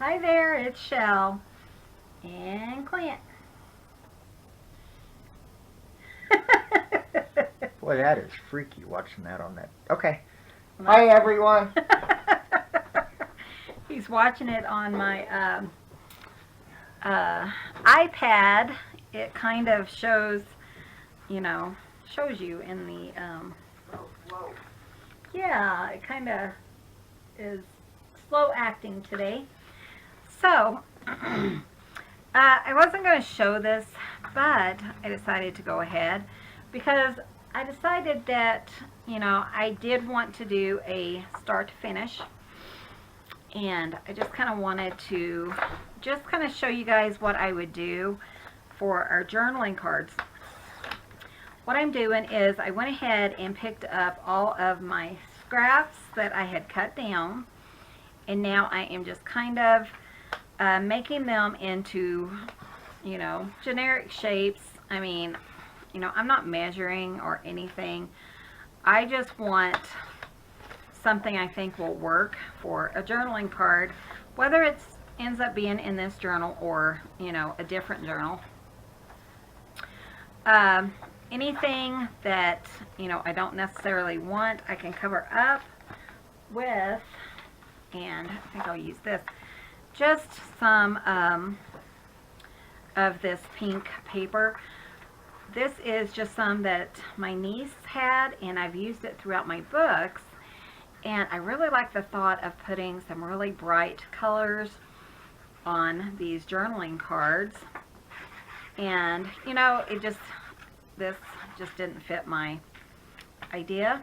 Hi there, it's Shell and Clint. Boy, that is freaky watching that on that. Okay. Hi, everyone. He's watching it on my iPad. It kind of shows, shows you in the, yeah, it kind of is slow acting today. So, I wasn't going to show this, but I decided to go ahead because I decided that, I did want to do a start to finish, and I just kind of wanted to just kind of show you guys what I would do for our journaling cards. What I'm doing is I went ahead and picked up all of my scraps that I had cut down, and now I am just kind of making them into, generic shapes. I mean, I'm not measuring or anything. I just want something I think will work for a journaling card, whether it ends up being in this journal or, a different journal. Anything that, I don't necessarily want, I can cover up with, and I think I'll use this, just some of this pink paper. This is just some that my niece had, and I've used it throughout my books, and I really like the thought of putting some really bright colors on these journaling cards. And this just didn't fit my idea.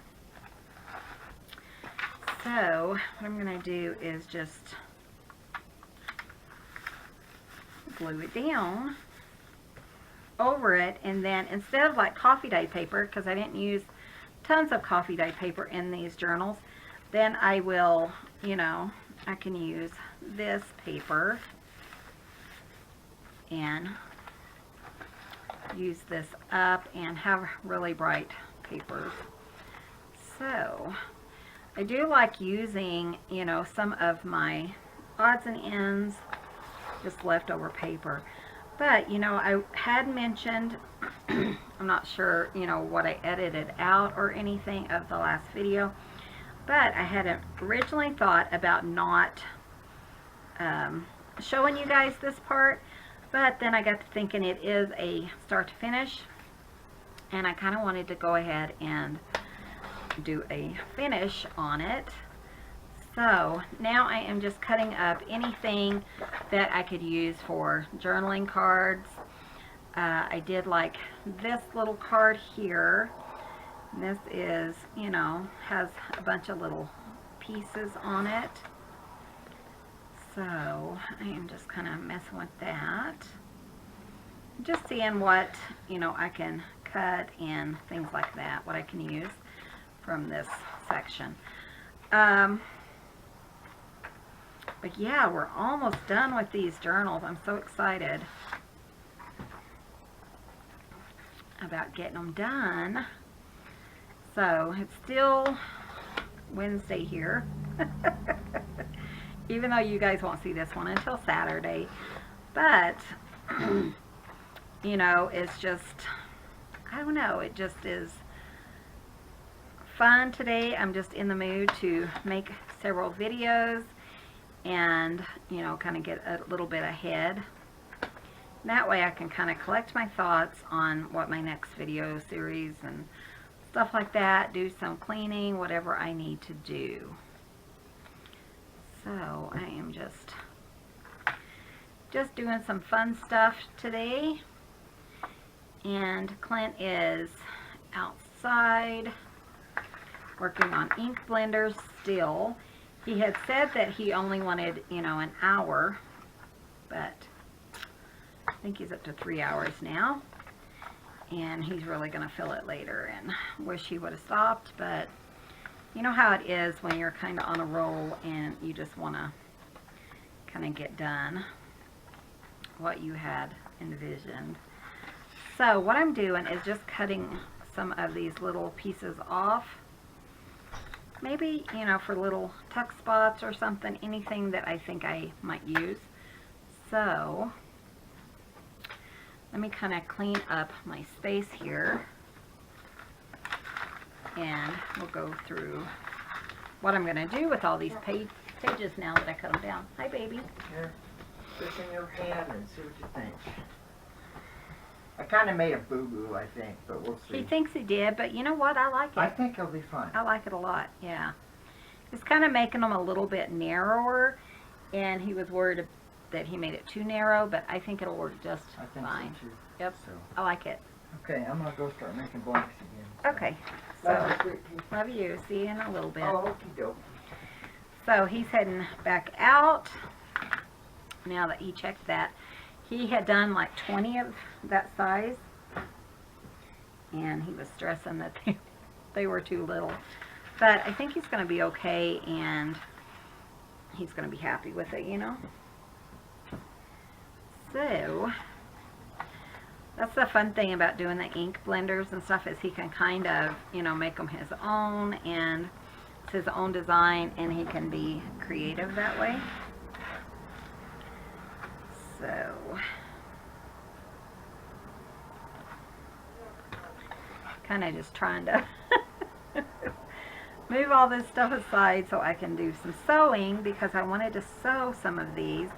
So what I'm going to do is just glue it down over it, and then instead of like coffee dye paper, because I didn't use tons of coffee dye paper in these journals, then I will, I can use this paper and use this up and have really bright papers. So I do like using, some of my odds and ends, just leftover paper. But, I had mentioned, I'm not sure, what I edited out or anything of the last video, but I had originally thought about not showing you guys this part, but then I got to thinking it is a start to finish, and I kind of wanted to go ahead and do a finish on it. So now I am just cutting up anything that I could use for journaling cards. I did like this little card here. This is, has a bunch of little pieces on it. So I am just kind of messing with that. Just seeing what, I can cut and things like that, what I can use from this section. But yeah, we're almost done with these journals. I'm so excited about getting them done. So it's still Wednesday here. Even though you guys won't see this one until Saturday. But, it's just, I don't know, it just is fun today. I'm just in the mood to make several videos and, kind of get a little bit ahead. That way I can kind of collect my thoughts on what my next video series and stuff like that, do some cleaning, whatever I need to do. So I am just doing some fun stuff today. And Clint is outside working on ink blenders still. He had said that he only wanted, an hour, but I think he's up to 3 hours now. And he's really going to fill it later, and wish he would have stopped, but you know how it is when you're kind of on a roll and you just want to kind of get done what you had envisioned. So what I'm doing is just cutting some of these little pieces off. maybe, you know, for little tuck spots or something, anything that I think I might use. So let me kind of clean up my space here, and we'll go through what I'm going to do with all these pages now that I cut them down. Hi, baby. Here, stick in your hand and see what you think. I kind of made a boo-boo, I think, but we'll see. He thinks he did, but you know what? I like it. I think it'll be fun. I like it a lot, yeah. It's kind of making them a little bit narrower, and he was worried that he made it too narrow, but I think it'll work just I think fine. so too. Yep, So, I like it. okay, I'm gonna go start making blanks again. So. Okay, Love so you, sweet pea. love you. See you in a little bit. Oh, okie doke. So he's heading back out. Now that he checked that, he had done like 20 of that size, and he was stressing that they were too little. But I think he's going to be okay, and he's going to be happy with it, you know. So that's the fun thing about doing the ink blenders and stuff, is he can kind of, you know, make them his own, and it's his own design, and he can be creative that way. So kind of just trying to move all this stuff aside so I can do some sewing, because I wanted to sew some of these.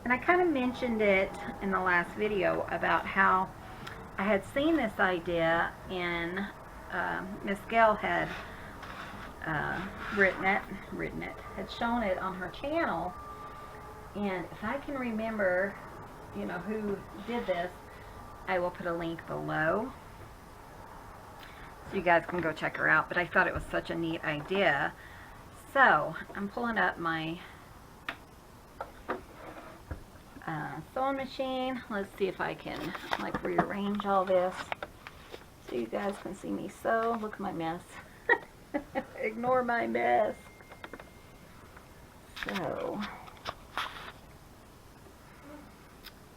And I kind of mentioned it in the last video about how I had seen this idea, and Miss Gayle had had shown it on her channel. And if I can remember, you know, who did this, I will put a link below so you guys can go check her out. But I thought it was such a neat idea. So I'm pulling up my sewing machine. Let's see if I can like rearrange all this so you guys can see me sew. Look at my mess. Ignore my mess. So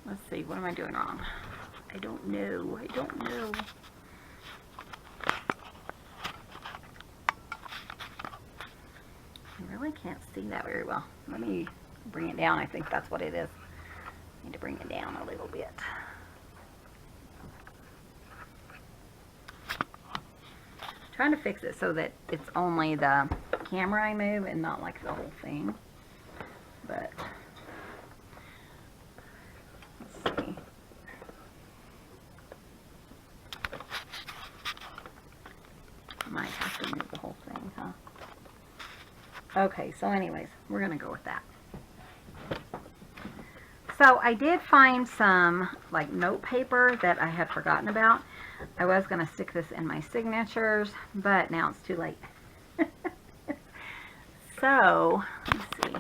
let's see, what am I doing wrong? I don't know. I don't know. I really can't see that very well. Let me bring it down. I think that's what it is. I need to bring it down a little bit. Trying to fix it so that it's only the camera I move and not like the whole thing. But let's see. I might have to move the whole thing, huh? Okay, so anyways, we're gonna go with that. So I did find some like note paper that I had forgotten about. I was gonna stick this in my signatures, but now it's too late. So let's see.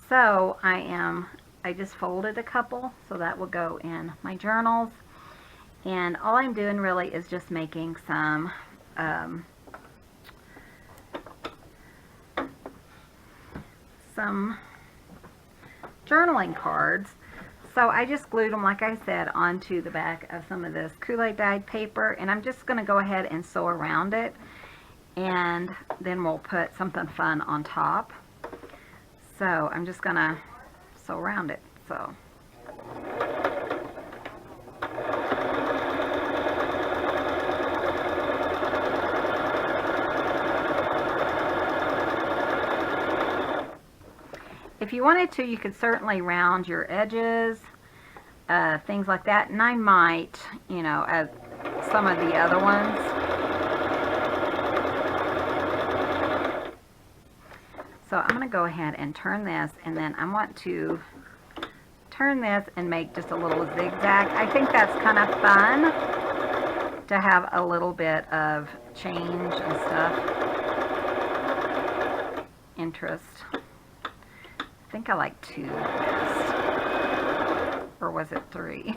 So I just folded a couple, so that will go in my journals. And all I'm doing really is just making some journaling cards. So I just glued them, like I said, onto the back of some of this Kool-Aid dyed paper, and I'm just going to go ahead and sew around it, and then we'll put something fun on top. So I'm just going to sew around it. So if you wanted to, you could certainly round your edges, things like that. And I might, you know, as some of the other ones. So I'm going to go ahead and turn this, and then I want to turn this and make just a little zigzag. I think that's kind of fun to have a little bit of change and stuff. Interest. I think I like 2 best. Or was it 3? It's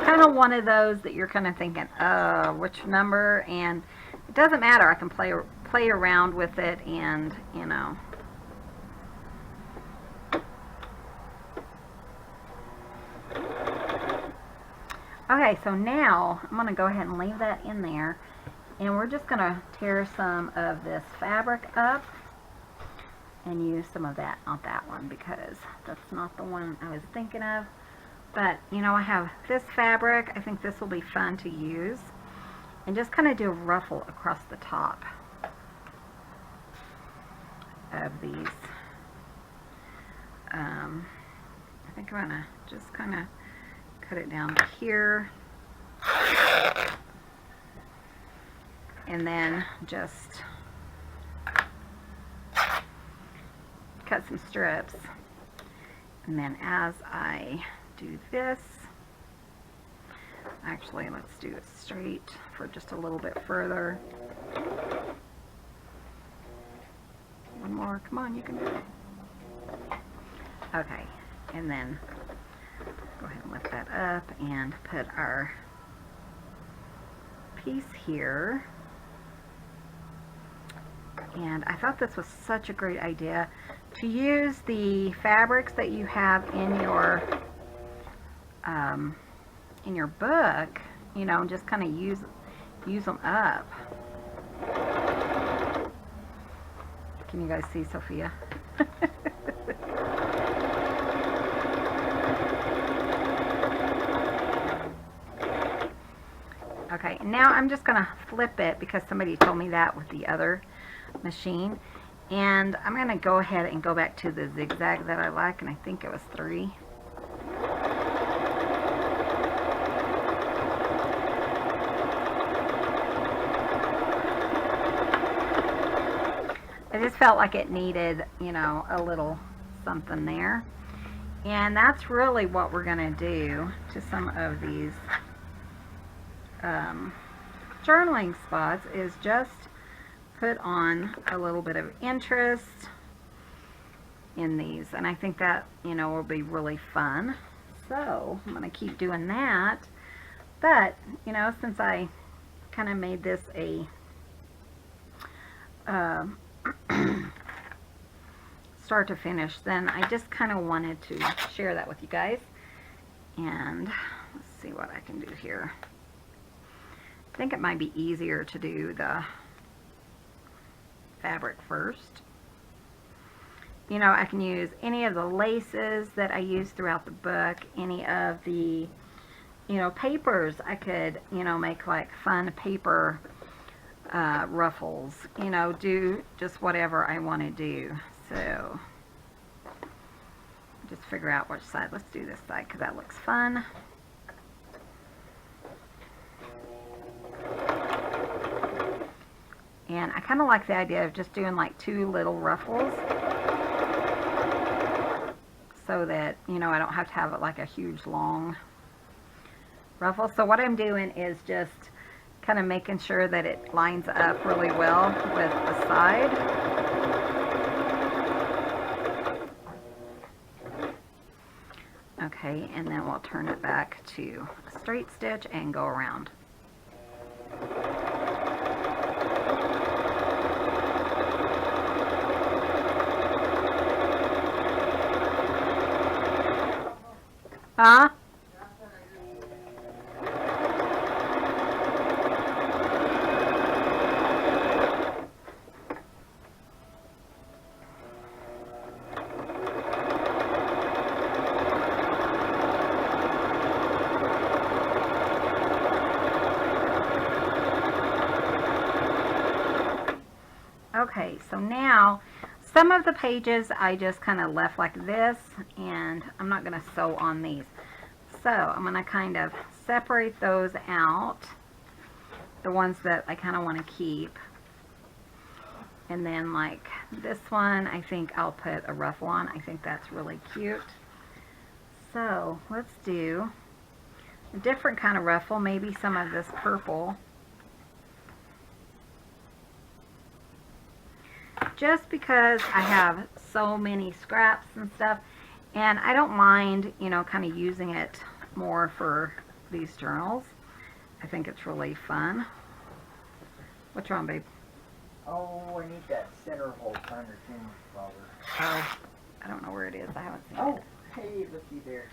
kind of one of those that you're kind of thinking, which number? And it doesn't matter. I can play around with it, and, you know. Okay, so now I'm going to go ahead and leave that in there. And we're just going to tear some of this fabric up and use some of that, not that one, because that's not the one I was thinking of. But, you know, I have this fabric. I think this will be fun to use. And just kind of do a ruffle across the top of these. I think I'm going to just kind of cut it down to here. And then just cut some strips. And then as I do this, actually let's do it straight for just a little bit further. One more, come on, you can do it. Okay, and then go ahead and lift that up and put our piece here. And I thought this was such a great idea to use the fabrics that you have in your book, you know, and just kind of use them up. Can you guys see Sophia? Okay, and now I'm just gonna flip it because somebody told me that with the other machine. And I'm gonna go ahead and go back to the zigzag that I like, and I think it was 3. I just felt like it needed, you know, a little something there. And that's really what we're gonna do to some of these journaling spots, is just put on a little bit of interest in these, and I think that, you know, will be really fun. So I'm going to keep doing that. But, you know, since I kind of made this a start to finish, then I just kind of wanted to share that with you guys. And let's see what I can do here. I think it might be easier to do the fabric first. You know, I can use any of the laces that I use throughout the book, any of the, you know, papers. I could, you know, make like fun paper ruffles, you know, do just whatever I want to do. So just figure out which side. Let's do this side because that looks fun. And I kind of like the idea of just doing like 2 little ruffles so that, you know, I don't have to have it like a huge long ruffle. So what I'm doing is just kind of making sure that it lines up really well with the side. Okay, and then we'll turn it back to a straight stitch and go around. Huh? Okay, so now some of the pages I just kind of left like this, and I'm not going to sew on these. So I'm going to kind of separate those out, the ones that I kind of want to keep. And then like this one, I think I'll put a ruffle on. I think that's really cute. So let's do a different kind of ruffle, maybe some of this purple. Just because I have so many scraps and stuff, and I don't mind, you know, kind of using it more for these journals. I think it's really fun. What's wrong, babe? Oh, I need that center hole under flower. Oh, I don't know where it is. I haven't seen it. Oh, hey, looky there.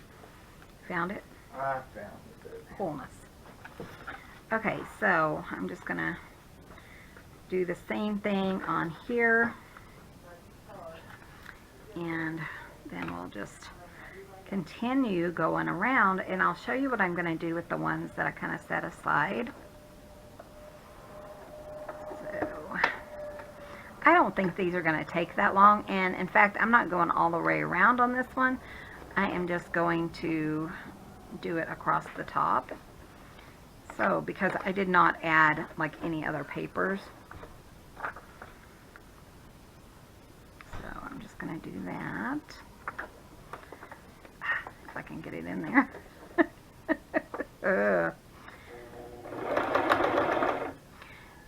Found it? I found it. Coolness. Okay, so I'm just going to do the same thing on here. And then we'll just continue going around, and I'll show you what I'm going to do with the ones that I kind of set aside. So I don't think these are going to take that long, and in fact I'm not going all the way around on this one. I am just going to do it across the top. So because I did not add like any other papers, so I'm just going to do that. If I can get it in there.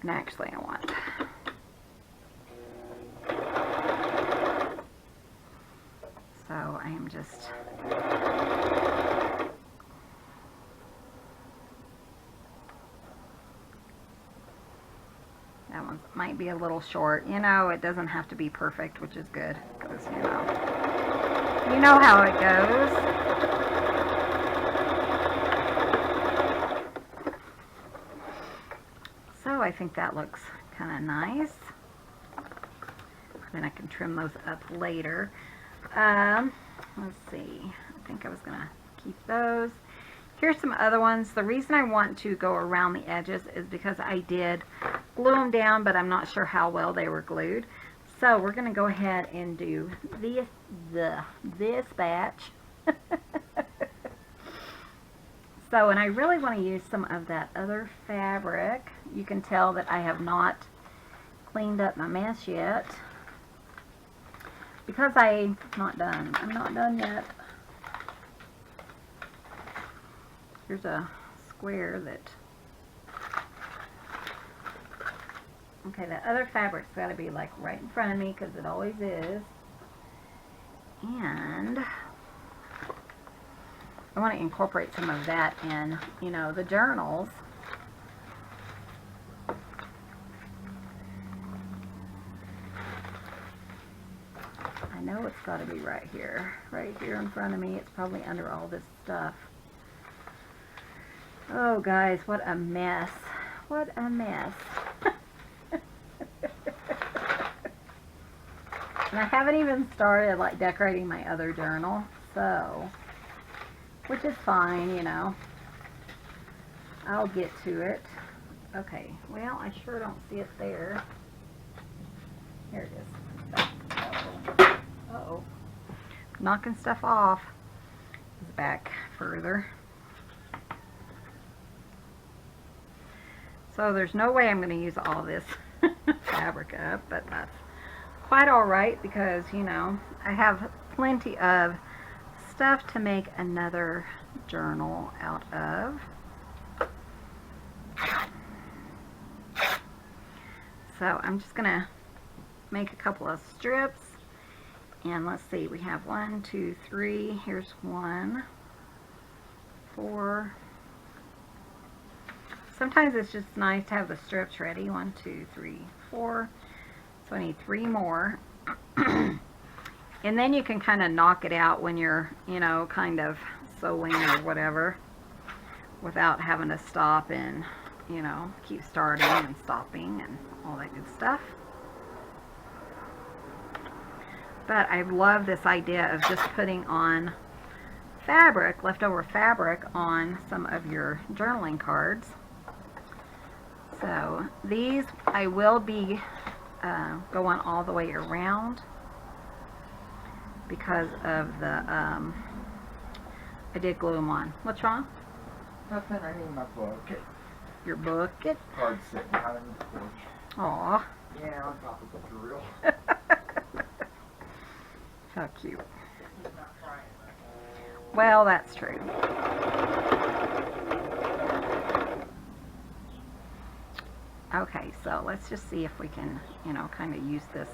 And actually I want so I am just that one might be a little short. You know, it doesn't have to be perfect, which is good, because you know how it goes. So I think that looks kind of nice. Then I can trim those up later. Let's see. I think I was going to keep those. Here's some other ones. The reason I want to go around the edges is because I did glue them down, but I'm not sure how well they were glued. So we're going to go ahead and do this batch. So, and I really want to use some of that other fabric. You can tell that I have not cleaned up my mess yet, because I'm not done. I'm not done yet. Here's a square that, okay, that other fabric's got to be like right in front of me, because it always is. And I want to incorporate some of that in, you know, the journals. I know it's got to be right here in front of me. It's probably under all this stuff. Oh, guys, what a mess. What a mess. And I haven't even started, like, decorating my other journal, so, which is fine, you know. I'll get to it. Okay, well, I sure don't see it there. Here it is. Uh-oh. Knocking stuff off. It's back further. So there's no way I'm going to use all this fabric up, but that's quite alright, because, you know, I have plenty of stuff to make another journal out of. So I'm just going to make a couple of strips. And let's see, we have 1, 2, 3. Here's 1, 4. Sometimes it's just nice to have the strips ready. 1, 2, 3, 4. So I need 3 more. And then you can kind of knock it out when you're, you know, kind of sewing or whatever, without having to stop and, you know, keep starting and stopping and all that good stuff. But I love this idea of just putting on fabric, leftover fabric, on some of your journaling cards. So these I will be going all the way around, because of the, I did glue them on. What's wrong? Nothing, I need my bucket. Your bucket? Card sitting out on the porch. Aw. Yeah, on top of the drill. How cute. Well, that's true. Okay, so let's just see if we can, you know, kind of use this.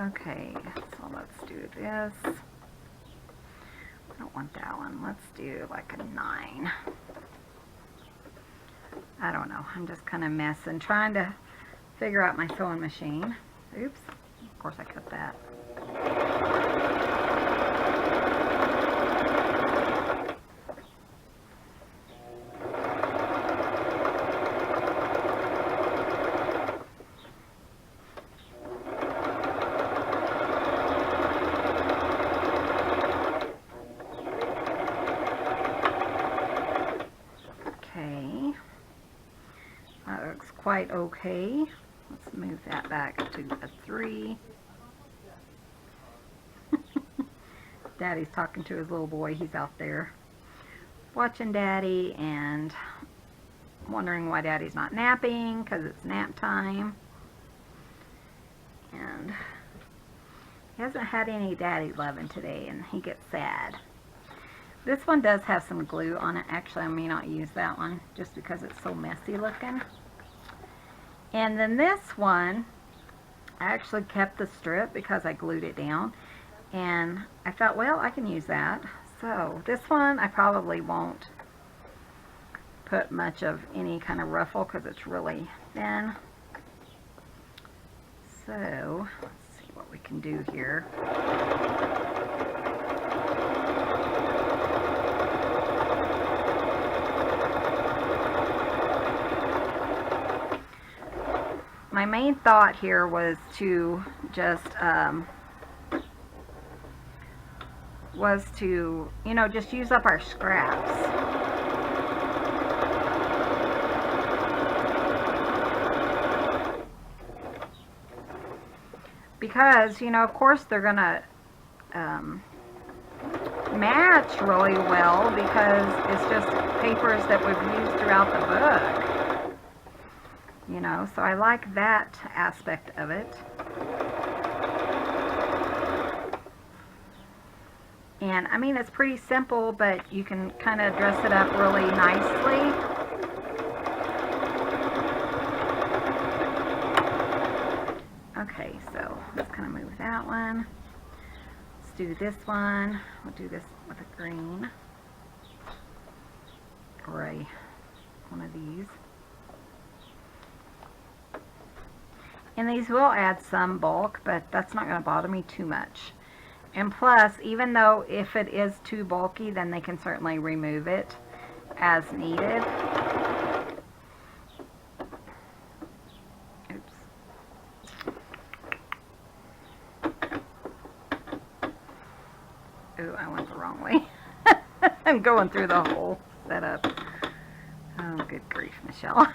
Okay, so this. I don't want that one. Let's do like a 9. I don't know. I'm just kind of messing, trying to figure out my sewing machine. Oops. Of course I cut that. Quite okay. Let's move that back to a 3. Daddy's talking to his little boy. He's out there watching Daddy and wondering why Daddy's not napping because it's nap time. And he hasn't had any Daddy loving today and he gets sad. This one does have some glue on it. Actually, I may not use that one just because it's so messy looking. And then this one, I actually kept the strip because I glued it down. And I thought, well, I can use that. So this one, I probably won't put much of any kind of ruffle because it's really thin. So, let's see what we can do here. My main thought here was to just, you know, just use up our scraps. Because, you know, of course they're going to match really well because it's just papers that we've used throughout the book. You know, so I like that aspect of it. And I mean, it's pretty simple, but you can kind of dress it up really nicely. Okay, so let's kind of move that one. Let's do this one. We'll do this with a green. Or one of these. And these will add some bulk, but that's not going to bother me too much. And plus, even though if it is too bulky, then they can certainly remove it as needed. Oops. Ooh, I went the wrong way. I'm going through the whole setup. Oh, good grief, Michelle.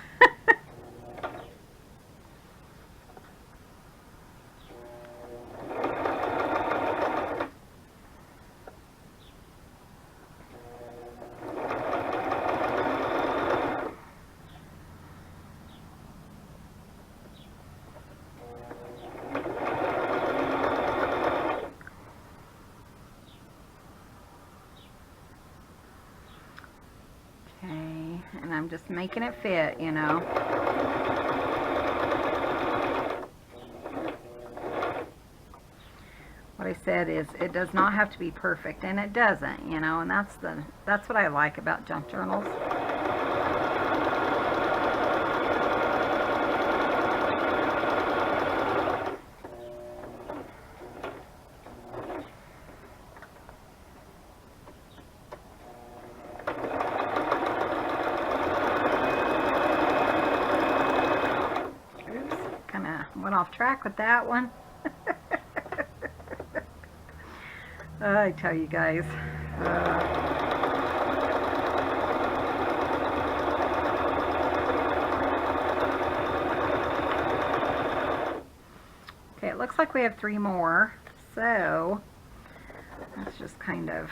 And I'm just making it fit, you know. What I said is it does not have to be perfect, and it doesn't, you know, and that's what I like about junk journals. Went off track with that one. I tell you guys. Okay, it looks like we have 3 more. So let's just kind of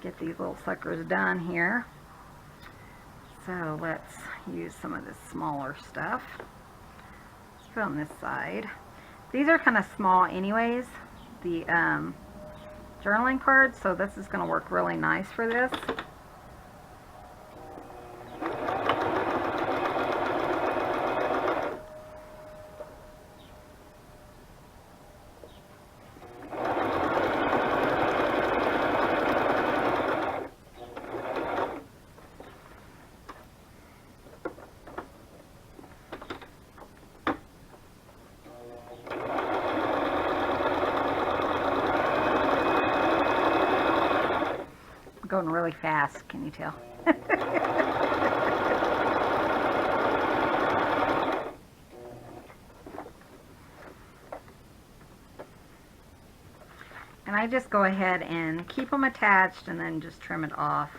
get these little suckers done here. So let's use some of this smaller stuff. Let's put on this side. These are kind of small anyways, the journaling cards, so this is going to work really nice for this. going really fast, can you tell? And I just go ahead and keep them attached and then just trim it off,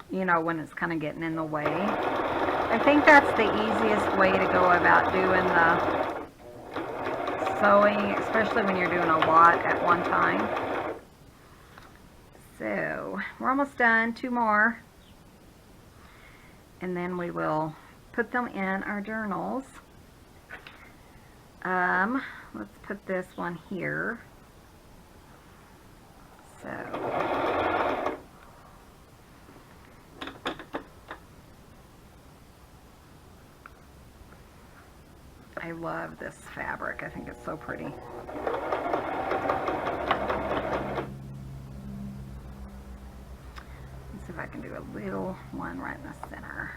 you know, when it's kind of getting in the way. I think that's the easiest way to go about doing the sewing, especially when you're doing a lot at one time. So we're almost done, 2 more. And then we will put them in our journals. Let's put this one here. So I love this fabric. I think it's so pretty. Let's see if I can do a little one right in the center.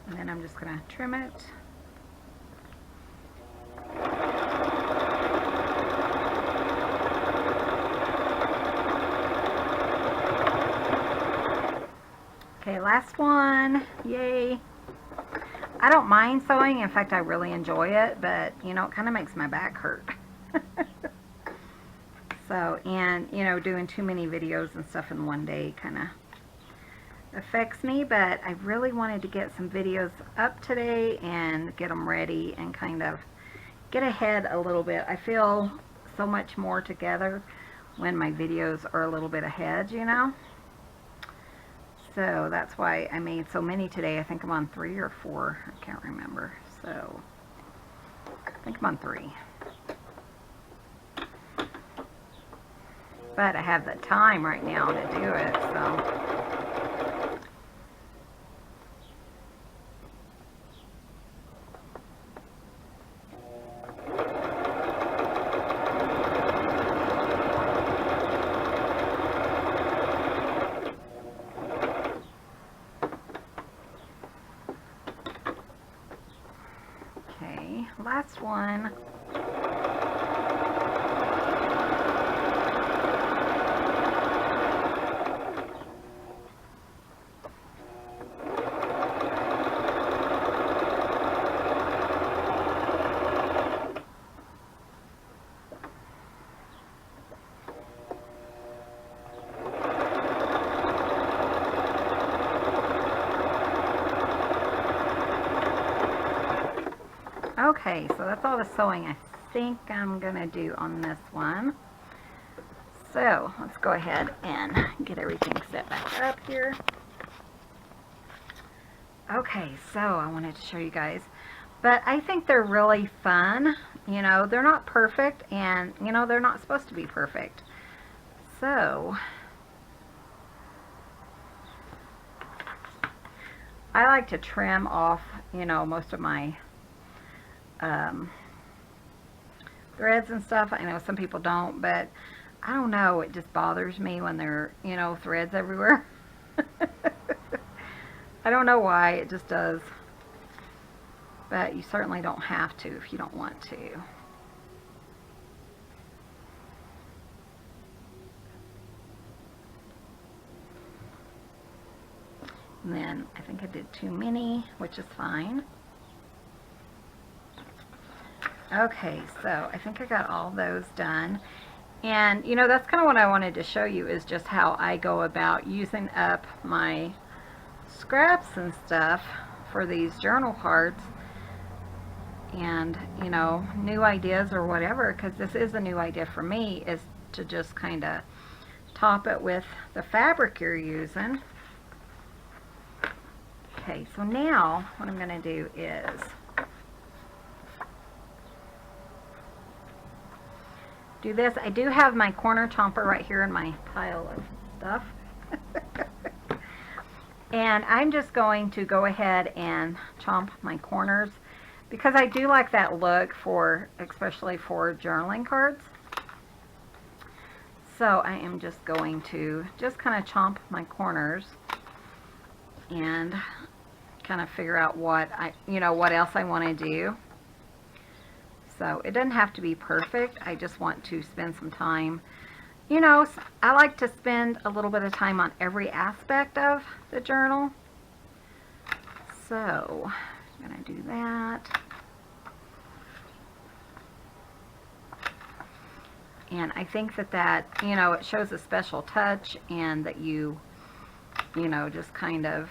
And then I'm just going to trim it. Okay, last one. Yay. I don't mind sewing. In fact, I really enjoy it, but, you know, it kind of makes my back hurt. So, and, you know, doing too many videos and stuff in one day kind of affects me, but I really wanted to get some videos up today and get them ready and kind of get ahead a little bit. I feel so much more together when my videos are a little bit ahead, you know. So that's why I made so many today. I think I'm on 3 or 4. I can't remember. So I think I'm on 3. But I have the time right now to do it, so. Okay, last one. Okay, so that's all the sewing I think I'm going to do on this one. So let's go ahead and get everything set back up here. Okay, so I wanted to show you guys, but I think they're really fun. You know, they're not perfect, and you know, they're not supposed to be perfect. So I like to trim off, you know, most of my threads and stuff. I know some people don't, but I don't know, it just bothers me when there are, you know, threads everywhere. I don't know why, it just does. But you certainly don't have to if you don't want to. And then I think I did too many, which is fine. Okay, so I think I got all those done. And, you know, that's kind of what I wanted to show you, is just how I go about using up my scraps and stuff for these journal cards. And, you know, new ideas or whatever, because this is a new idea for me, is to just kind of top it with the fabric you're using. Okay, so now what I'm going to do is do this. I do have my corner chomper right here in my pile of stuff. And I'm just going to go ahead and chomp my corners because I do like that look for, especially for journaling cards. So I am just going to just kind of chomp my corners and kind of figure out what what else I want to do. So it doesn't have to be perfect. I just want to spend some time. You know, I like to spend a little bit of time on every aspect of the journal. So I'm going to do that. And I think that, it shows a special touch, and that you just kind of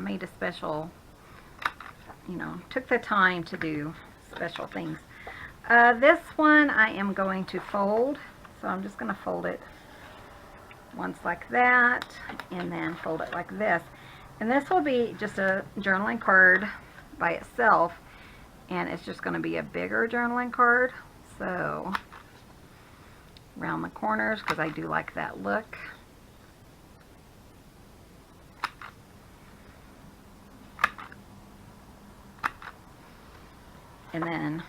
made a special, took the time to do special things. This one I am going to fold, so I'm just going to fold it once like that, and then fold it like this. And this will be just a journaling card by itself, and it's just going to be a bigger journaling card. So around the corners, because I do like that look. And then,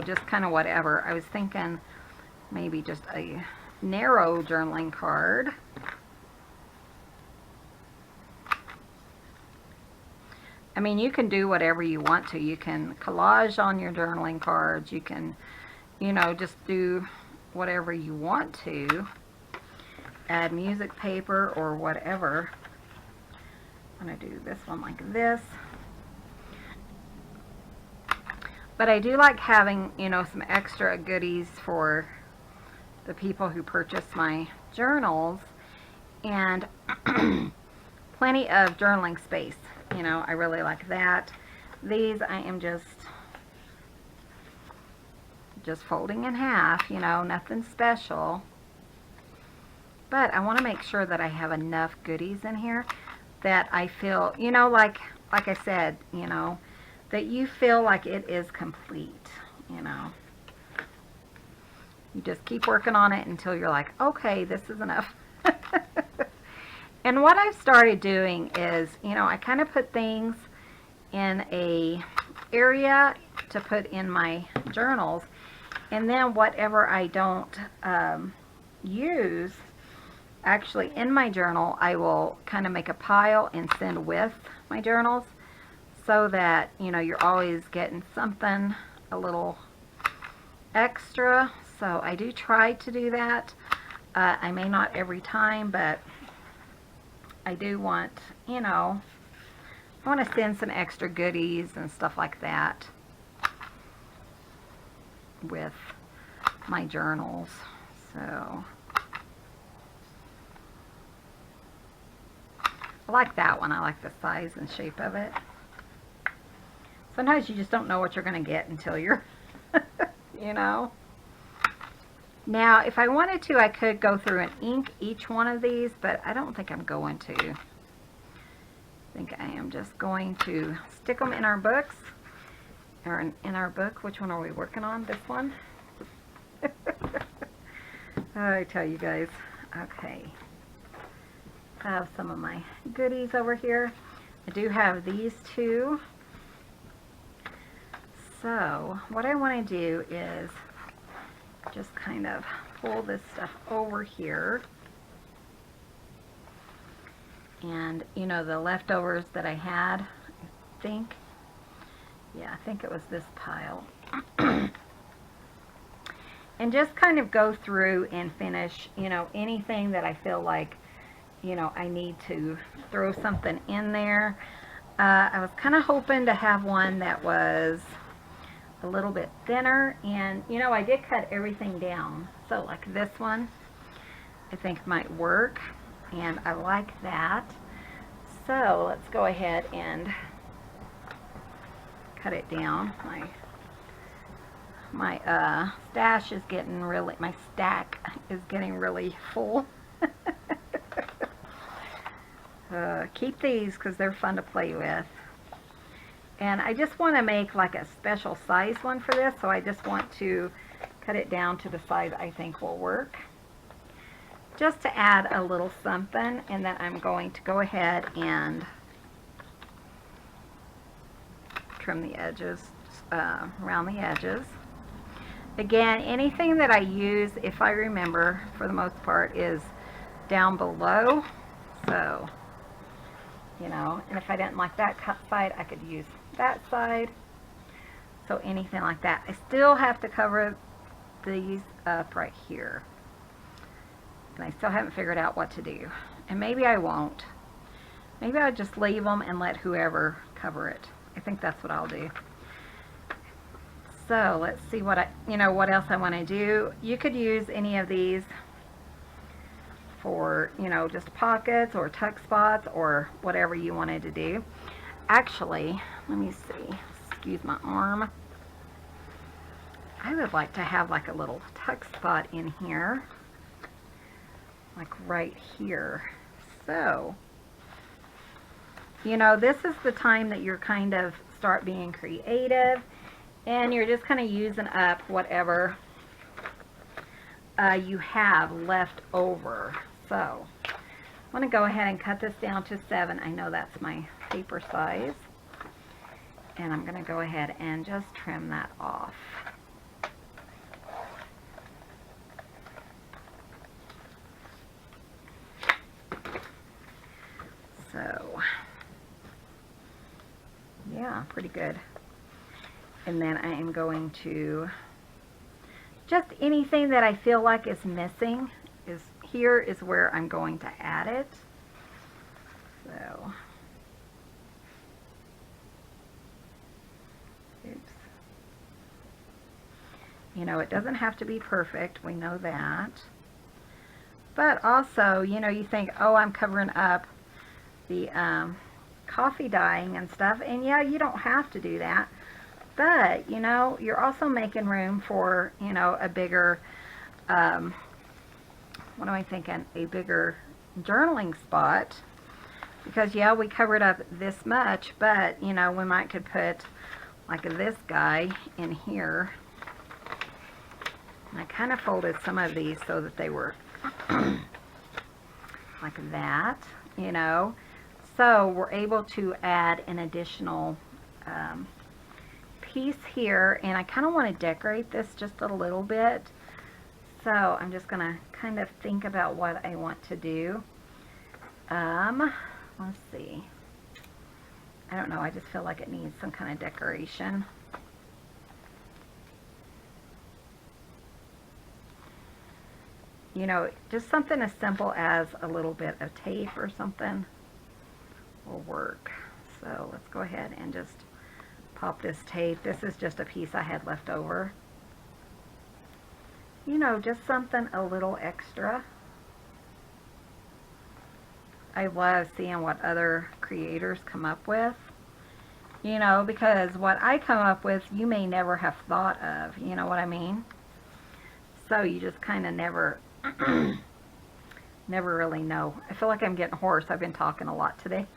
just kind of whatever. I was thinking maybe just a narrow journaling card. I mean, you can do whatever you want to. You can collage on your journaling cards. You can, just do whatever you want to. Add music paper or whatever. I'm going to do this one like this. But I do like having, some extra goodies for the people who purchase my journals, and plenty of journaling space. I really like that. These I am just folding in half, nothing special. But I want to make sure that I have enough goodies in here that I feel, like I said, that you feel like it is complete, You just keep working on it until you're like, okay, this is enough. And what I've started doing is, I kind of put things in a area to put in my journals, and then whatever I don't use, actually in my journal, I will kind of make a pile and send with my journals, so that, you're always getting something a little extra. So I do try to do that. I may not every time, but I do want, I want to send some extra goodies and stuff like that with my journals. So I like that one. I like the size and shape of it. Sometimes you just don't know what you're going to get until you're, Now, if I wanted to, I could go through and ink each one of these, but I don't think I'm going to. I think I am just going to stick them in our books, or in our book. Which one are we working on? This one? I tell you guys. Okay. I have some of my goodies over here. I do have these two. So what I want to do is just kind of pull this stuff over here, and the leftovers that I had, I think it was this pile, and just kind of go through and finish anything that I feel like I need to throw something in there. I was kind of hoping to have one that was a little bit thinner, and I did cut everything down, so like this one I think might work, and I like that. So let's go ahead and cut it down. My stash is getting really, my stack is getting really full. Keep these because they're fun to play with. And I just want to make like a special size one for this, so I just want to cut it down to the size I think will work. Just to add a little something, and then I'm going to go ahead and trim the edges, around the edges. Again, anything that I use, if I remember, for the most part, is down below. So, you know, and if I didn't like that cut side, I could use that side. So anything like that. I still have to cover these up right here. And I still haven't figured out what to do. And maybe I won't. Maybe I'll just leave them and let whoever cover it. I think that's what I'll do. So let's see what what else I want to do. You could use any of these for, just pockets or tuck spots or whatever you wanted to do. Actually, let me see. Excuse my arm. I would like to have like a little tuck spot in here. Like right here. So, this is the time that you're kind of start being creative, and you're just kind of using up whatever you have left over. So, I want to go ahead and cut this down to 7. I know that's my paper size. And I'm going to go ahead and just trim that off. So, yeah, pretty good. And then I am going to, just anything that I feel like is missing, here is where I'm going to add it. So, oops. It doesn't have to be perfect, we know that. But also, you think, oh, I'm covering up the coffee dyeing and stuff, and yeah, you don't have to do that, but you're also making room for a bigger what am I thinking, a bigger journaling spot, because yeah, we covered up this much, but we might could put like this guy in here. And I kind of folded some of these so that they were like that, So we're able to add an additional piece here, and I kind of want to decorate this just a little bit. So I'm just going to kind of think about what I want to do. Let's see. I don't know, I just feel like it needs some kind of decoration. Just something as simple as a little bit of tape or something will work. So let's go ahead and just pop this tape. This is just a piece I had left over. Just something a little extra. I love seeing what other creators come up with. Because what I come up with, you may never have thought of. You know what I mean? So you just kind of never really know. I feel like I'm getting hoarse. I've been talking a lot today.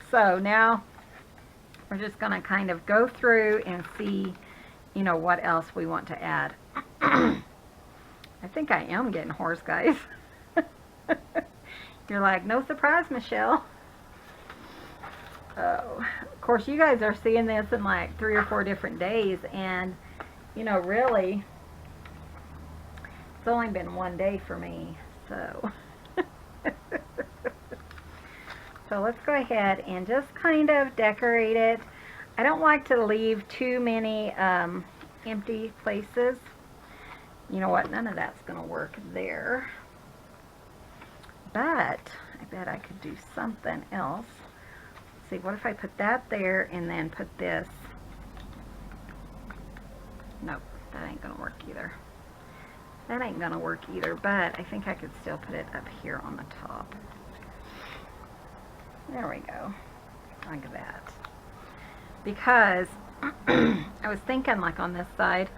So now we're just going to kind of go through and see, what else we want to add. I think I am getting hoarse, guys. You're like, no surprise, Michelle. Oh, of course, you guys are seeing this in like 3 or 4 different days, and really, it's only been 1 day for me, so. So let's go ahead and just kind of decorate it. I don't like to leave too many empty places. You know what, none of that's going to work there. But I bet I could do something else. Let's see, what if I put that there and then put this? Nope, that ain't going to work either. That ain't going to work either, but I think I could still put it up here on the top. There we go. Like that. Because I was thinking like on this side,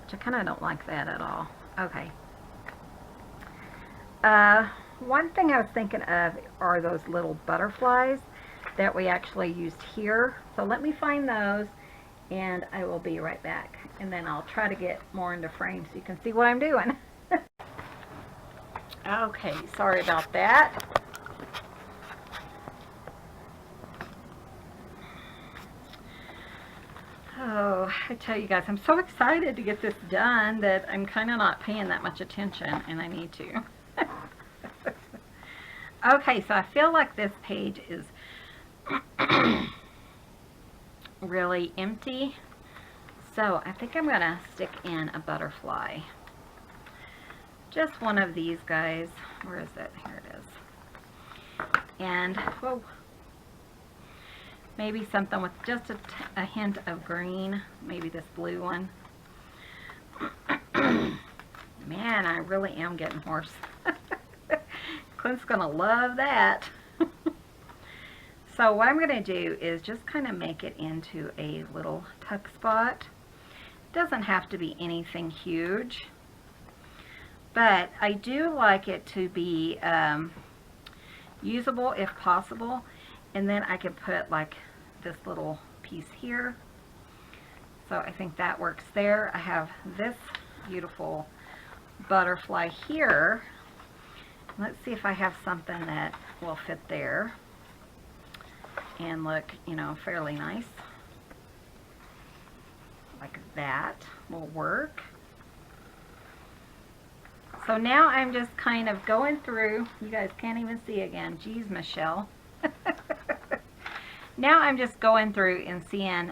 which I kind of don't like that at all. Okay. One thing I was thinking of are those little butterflies. that we actually used here. So let me find those and I will be right back. And then I'll try to get more into frame so you can see what I'm doing. Okay, sorry about that. Oh, I tell you guys, I'm so excited to get this done that I'm kind of not paying that much attention, and I need to. Okay, so I feel like this page is really empty. So I think I'm going to stick in a butterfly. Just one of these guys. Where is it? Here it is. And, whoa. Maybe something with just a hint of green. Maybe this blue one. Man, I really am getting hoarse. Clint's going to love that. So what I'm going to do is just kind of make it into a little tuck spot. It doesn't have to be anything huge. But I do like it to be usable if possible. And then I could put like this little piece here. So I think that works there. I have this beautiful butterfly here. Let's see if I have something that will fit there and look, you know, fairly nice. Like that will work. So now I'm just kind of going through. You guys can't even see again. Geez, Michelle. Now I'm just going through and seeing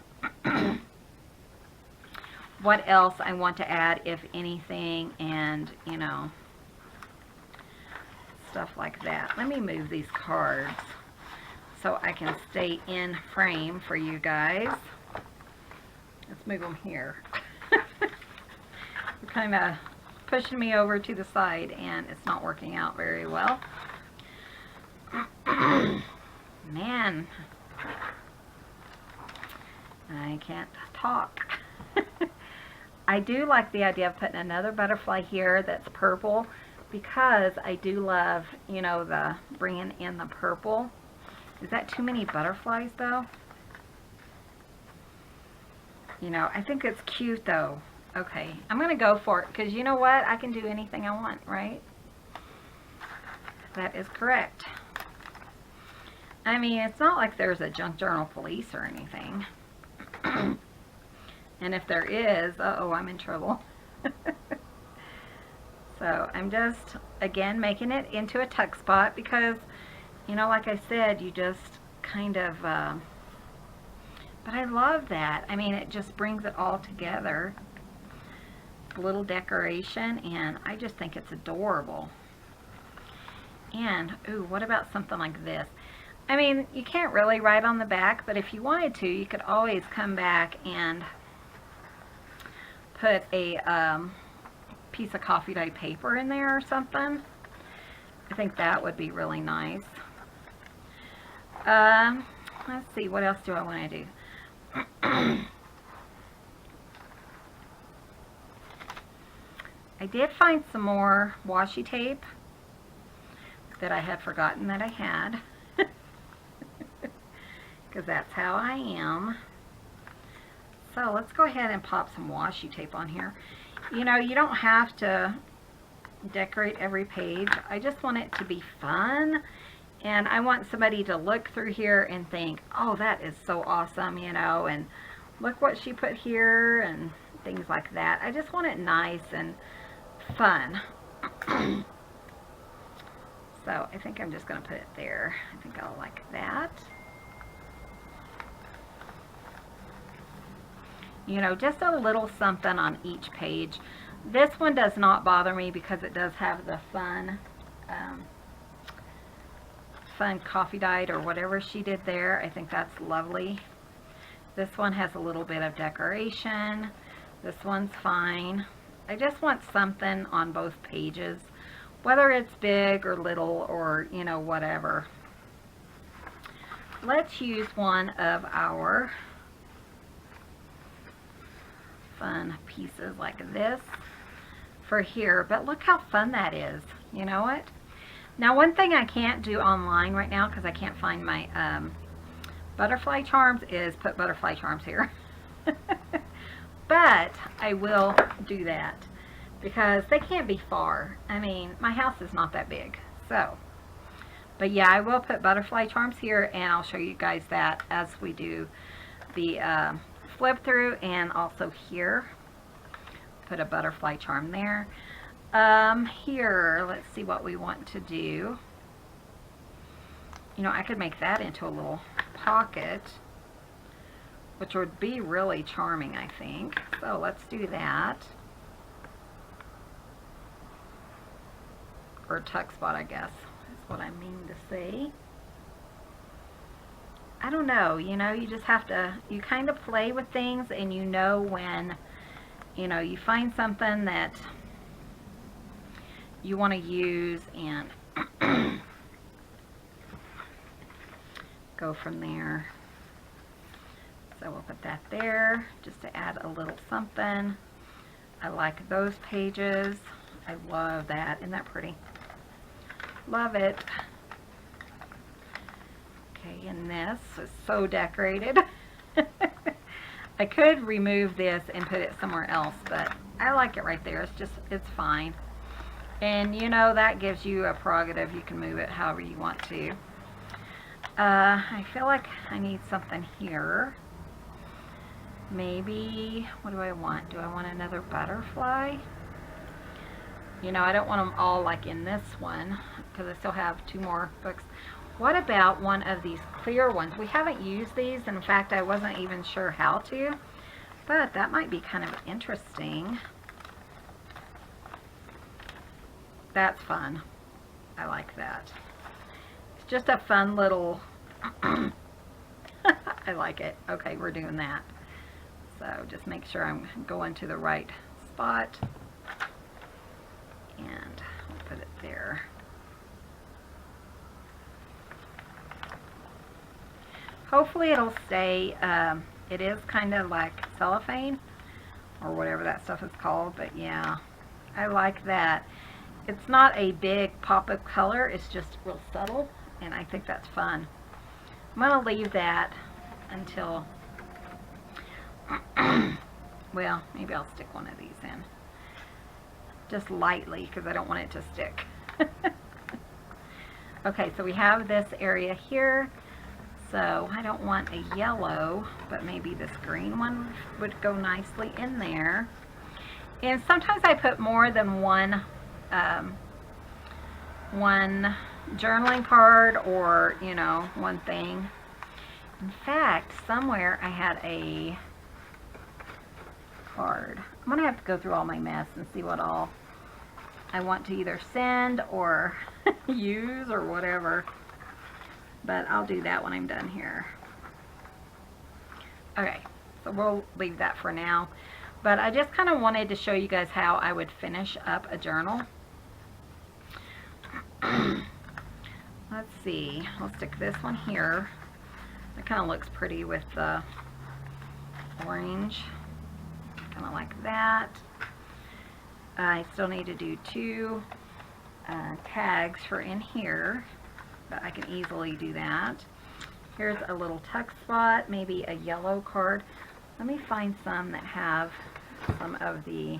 what else I want to add, if anything, and, you know, stuff like that. Let me move these cards so I can stay in frame for you guys. Let's move them here. You're kind of pushing me over to the side and it's not working out very well. Man, I can't talk. I do like the idea of putting another butterfly here that's purple, because I do love, you know, the bringing in the purple. Is that too many butterflies though? You know, I think it's cute though. Okay, I'm going to go for it, because you know what? I can do anything I want, right? That is correct. I mean, it's not like there's a junk journal police or anything. And if there is, uh-oh, I'm in trouble. So I'm just, again, making it into a tuck spot because, you know, like I said, you just kind of, but I love that. I mean, it just brings it all together. A little decoration, and I just think it's adorable. And, ooh, what about something like this? I mean, you can't really write on the back, but if you wanted to, you could always come back and put a piece of coffee dye paper in there or something. I think that would be really nice. Let's see, what else do I want to do? I did find some more washi tape that I had forgotten that I had, because that's how I am. So let's go ahead and pop some washi tape on here. You know, you don't have to decorate every page. I just want it to be fun, and I want somebody to look through here and think, oh, that is so awesome, you know, and look what she put here and things like that. I just want it nice and fun. So I think I'm just going to put it there. I think I'll like that. You know, just a little something on each page. This one does not bother me because it does have the fun coffee dyed or whatever she did there. I think that's lovely. This one has a little bit of decoration. This one's fine. I just want something on both pages, whether it's big or little or, you know, whatever. Let's use one of our fun pieces like this for here, but look how fun that is. You know what? Now, one thing I can't do online right now because I can't find my butterfly charms is put butterfly charms here. But I will do that because they can't be far. I mean, my house is not that big. So, but yeah, I will put butterfly charms here, and I'll show you guys that as we do the flip through, and also here. Put a butterfly charm there. Here, let's see what we want to do. You know, I could make that into a little pocket, which would be really charming, I think. So let's do that. Or tuck spot, I guess, is what I mean to say. I don't know, you know, you just have to, you kind of play with things, and you know when, you know, you find something that you want to use, and go from there. So we'll put that there just to add a little something. I like those pages. I love that. Isn't that pretty? Love it. Okay, and this is so decorated. I could remove this and put it somewhere else, but I like it right there. It's just, it's fine. And you know, that gives you a prerogative. You can move it however you want to. I feel like I need something here. Maybe, what do I want? Do I want another butterfly? You know, I don't want them all like in this one because I still have 2 more books. What about one of these clear ones? We haven't used these. In fact, I wasn't even sure how to, but that might be kind of interesting. That's fun. I like that. It's just a fun little, I like it. Okay, we're doing that. So just make sure I'm going to the right spot, and I'll put it there. Hopefully it'll stay. It is kind of like cellophane or whatever that stuff is called, but yeah, I like that. It's not a big pop of color, it's just real subtle, and I think that's fun. I'm going to leave that until, well, maybe I'll stick one of these in. Just lightly, because I don't want it to stick. Okay, so we have this area here. So I don't want a yellow, but maybe this green one would go nicely in there. And sometimes I put more than one journaling card, or, you know, one thing. In fact, somewhere I had a card. I'm going to have to go through all my mess and see what all I want to either send or use or whatever. But I'll do that when I'm done here. Okay, so we'll leave that for now. But I just kind of wanted to show you guys how I would finish up a journal. Let's see, I'll stick this one here. It kind of looks pretty with the orange. Kind of like that. I still need to do 2 tags for in here, but I can easily do that. Here's a little tuck spot, maybe a yellow card. Let me find some that have some of the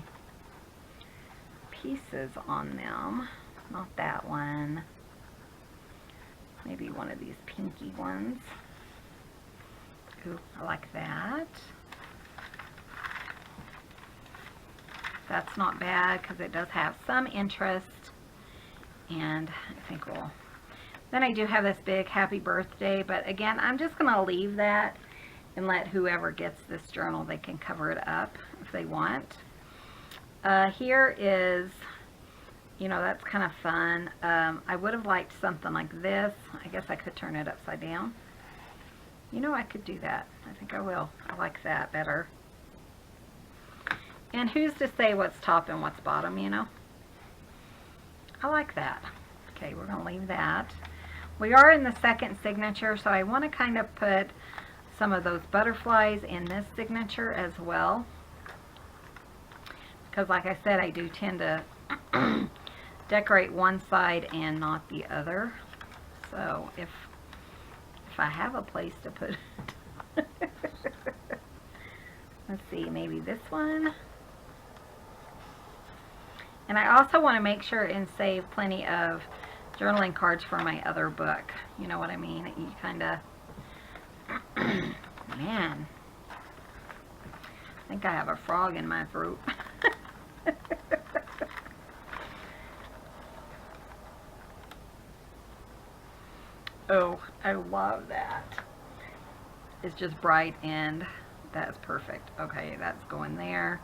pieces on them. Not that one. Maybe one of these pinky ones. Ooh, I like that. That's not bad because it does have some interest. And I think we'll... Then I do have this big happy birthday, but again, I'm just going to leave that and let whoever gets this journal, they can cover it up if they want. Here is, you know, that's kind of fun. I would have liked something like this. I guess I could turn it upside down. You know, I could do that. I think I will. I like that better. And who's to say what's top and what's bottom, you know? I like that. Okay, we're going to leave that. We are in the second signature, so I want to kind of put some of those butterflies in this signature as well. Because like I said, I do tend to decorate one side and not the other. So if if I have a place to put it. Let's see, maybe this one. And I also want to make sure and save plenty of journaling cards for my other book. You know what I mean? You kind of, man, I think I have a frog in my throat. Oh, I love that. It's just bright and that's perfect. Okay, that's going there.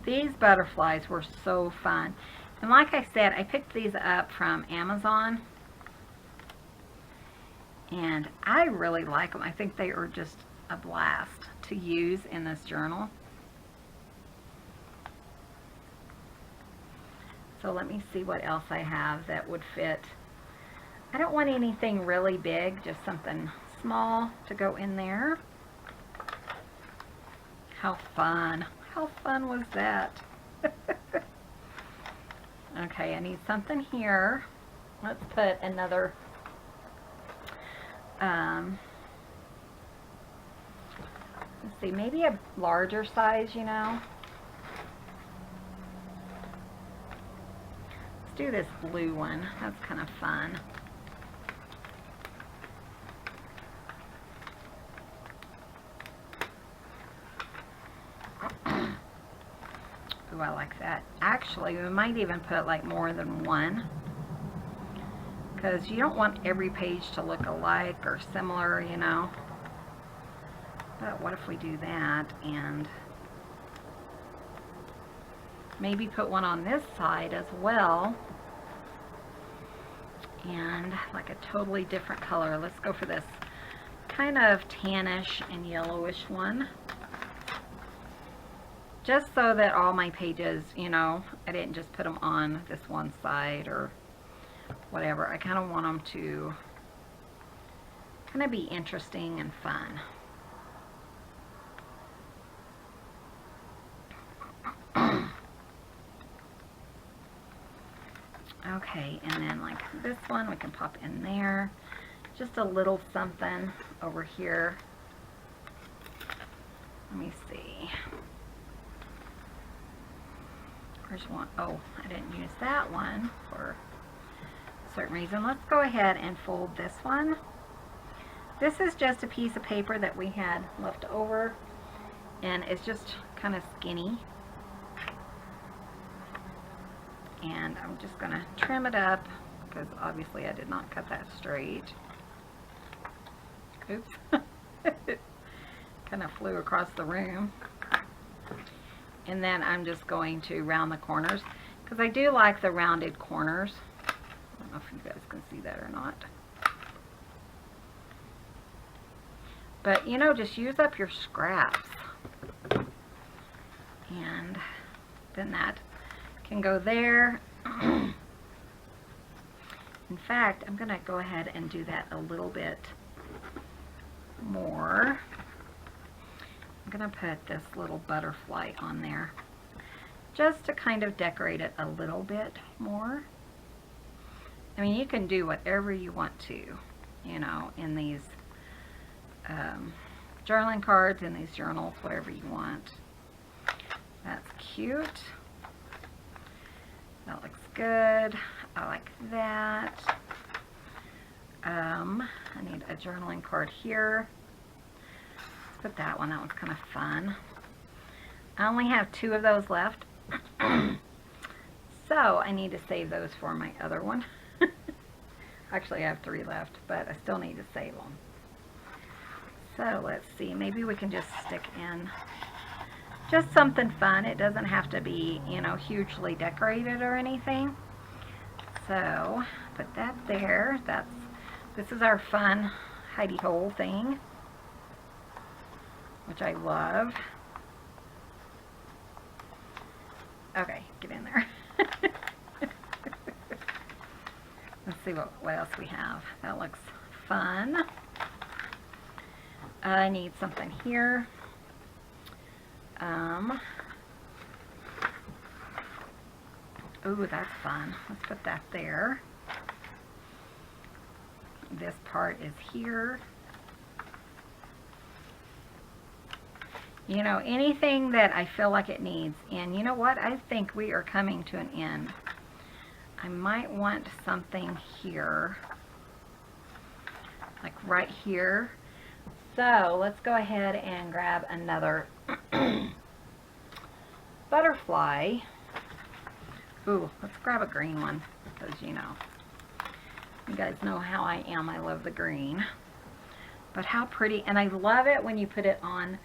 These butterflies were so fun. And like I said, I picked these up from Amazon. And I really like them. I think they are just a blast to use in this journal. So let me see what else I have that would fit. I don't want anything really big, just something small to go in there. How fun. How fun was that? Okay, I need something here. Let's put another let's see, maybe a larger size, you know. Let's do this blue one. That's kind of fun. Ooh, I like that. Actually, we might even put like more than one, because you don't want every page to look alike or similar, you know. But what if we do that and maybe put one on this side as well, and like a totally different color. Let's go for this kind of tannish and yellowish one, just so that all my pages, you know, I didn't just put them on this one side or whatever. I kind of want them to kind of be interesting and fun. Okay, and then like this one we can pop in there. Just a little something over here. Let me see. Where's one? Oh, I didn't use that one for a certain reason. Let's go ahead and fold this one. This is just a piece of paper that we had left over, and it's just kind of skinny. And I'm just going to trim it up, because obviously I did not cut that straight. Oops. Kind of flew across the room. And then I'm just going to round the corners, because I do like the rounded corners. I don't know if you guys can see that or not. But, you know, just use up your scraps. And then that can go there. In fact, I'm going to go ahead and do that a little bit more. I'm going to put this little butterfly on there just to kind of decorate it a little bit more. I mean, you can do whatever you want to, you know, in these journaling cards, in these journals, whatever you want. That's cute. That looks good. I like that. I need a journaling card here. Let's put that one. That one's kind of fun. I only have 2 of those left. So I need to save those for my other one. Actually, I have 3 left, but I still need to save them. So let's see. Maybe we can just stick in just something fun. It doesn't have to be, you know, hugely decorated or anything. So put that there. This is our fun hidey hole thing, which I love. Okay, get in there. Let's see what else we have. That looks fun. I need something here. Ooh, that's fun. Let's put that there. This part is here. You know, anything that I feel like it needs. And you know what? I think we are coming to an end. I might want something here. Like right here. So let's go ahead and grab another butterfly. Ooh, let's grab a green one. Because, you know, you guys know how I am. I love the green. But how pretty. And I love it when you put it on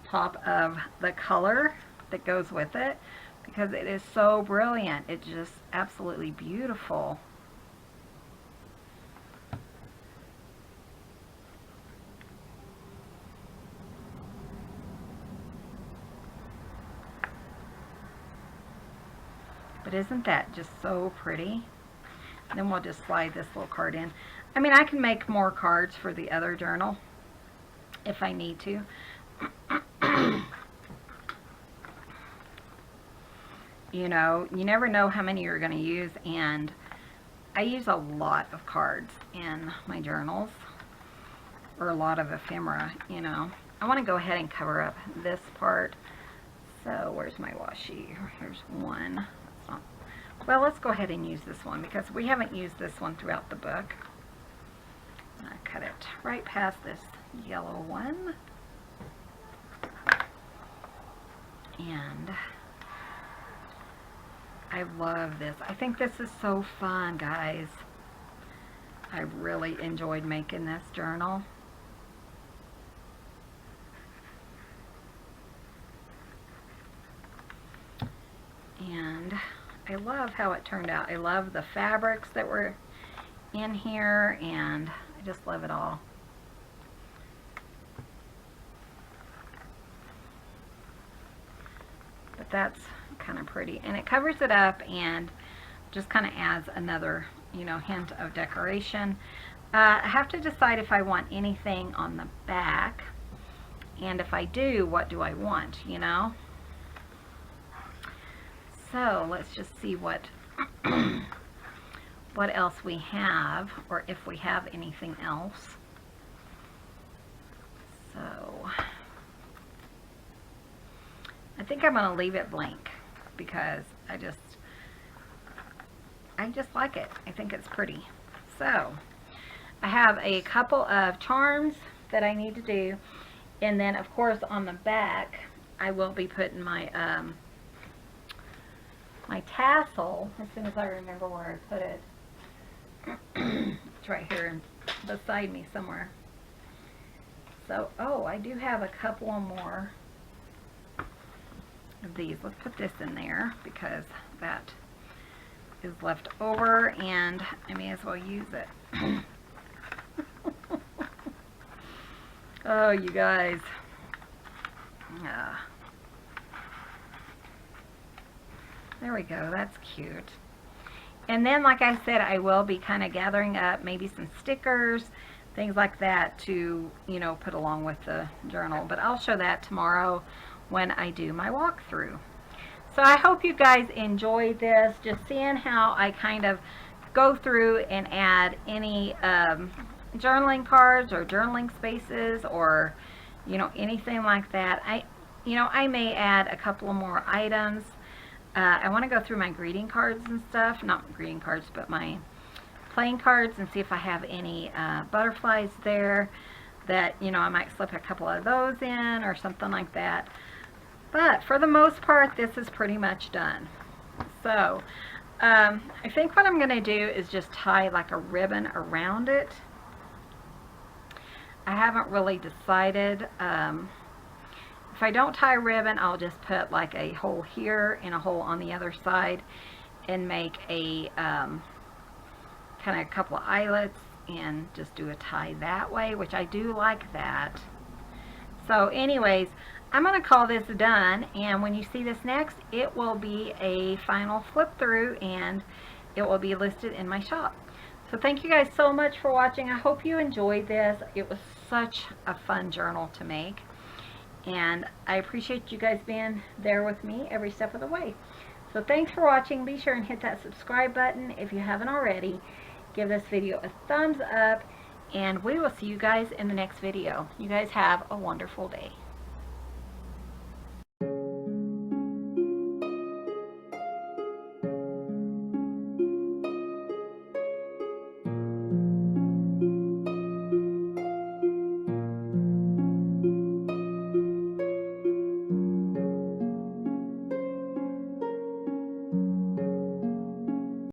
top of the color that goes with it, because it is so brilliant. It's just absolutely beautiful. But isn't that just so pretty? Then we'll just slide this little card in. I mean, I can make more cards for the other journal if I need to. You know, you never know how many you're going to use, and I use a lot of cards in my journals, or a lot of ephemera, you know. I want to go ahead and cover up this part. So where's my washi? Here's one. That's not, well, let's go ahead and use this one, because we haven't used this one throughout the book. I cut it right past this yellow one. And I love this. I think this is so fun, guys. I really enjoyed making this journal. And I love how it turned out. I love the fabrics that were in here, and I just love it all. But that's kind of pretty, and it covers it up and just kind of adds another, you know, hint of decoration. I have to decide if I want anything on the back, and if I do, what do I want, you know? So let's just see what what else we have, or if we have anything else. So I think I'm going to leave it blank, because I just like it. I think it's pretty. So I have a couple of charms that I need to do, and then of course on the back I will be putting my my tassel as soon as I remember where I put it. It's right here beside me somewhere. So, oh, I do have a couple more of these. Let's put this in there, because that is left over and I may as well use it. Oh, you guys. There we go. That's cute. And then, like I said, I will be kind of gathering up maybe some stickers, things like that to, you know, put along with the journal. But I'll show that tomorrow when I do my walkthrough. So I hope you guys enjoyed this, just seeing how I kind of go through and add any journaling cards or journaling spaces, or, you know, anything like that. I may add a couple of more items. I want to go through my greeting cards and stuff, not greeting cards, but my playing cards, and see if I have any butterflies there that, you know, I might slip a couple of those in or something like that. But for the most part, this is pretty much done. So I think what I'm going to do is just tie like a ribbon around it. I haven't really decided. If I don't tie a ribbon, I'll just put like a hole here and a hole on the other side, and make a kind of a couple of eyelets, and just do a tie that way, which I do like that. So anyways, I'm going to call this done, and when you see this next, it will be a final flip through, and it will be listed in my shop. So thank you guys so much for watching. I hope you enjoyed this. It was such a fun journal to make, and I appreciate you guys being there with me every step of the way. So thanks for watching. Be sure and hit that subscribe button if you haven't already. Give this video a thumbs up, and we will see you guys in the next video. You guys have a wonderful day.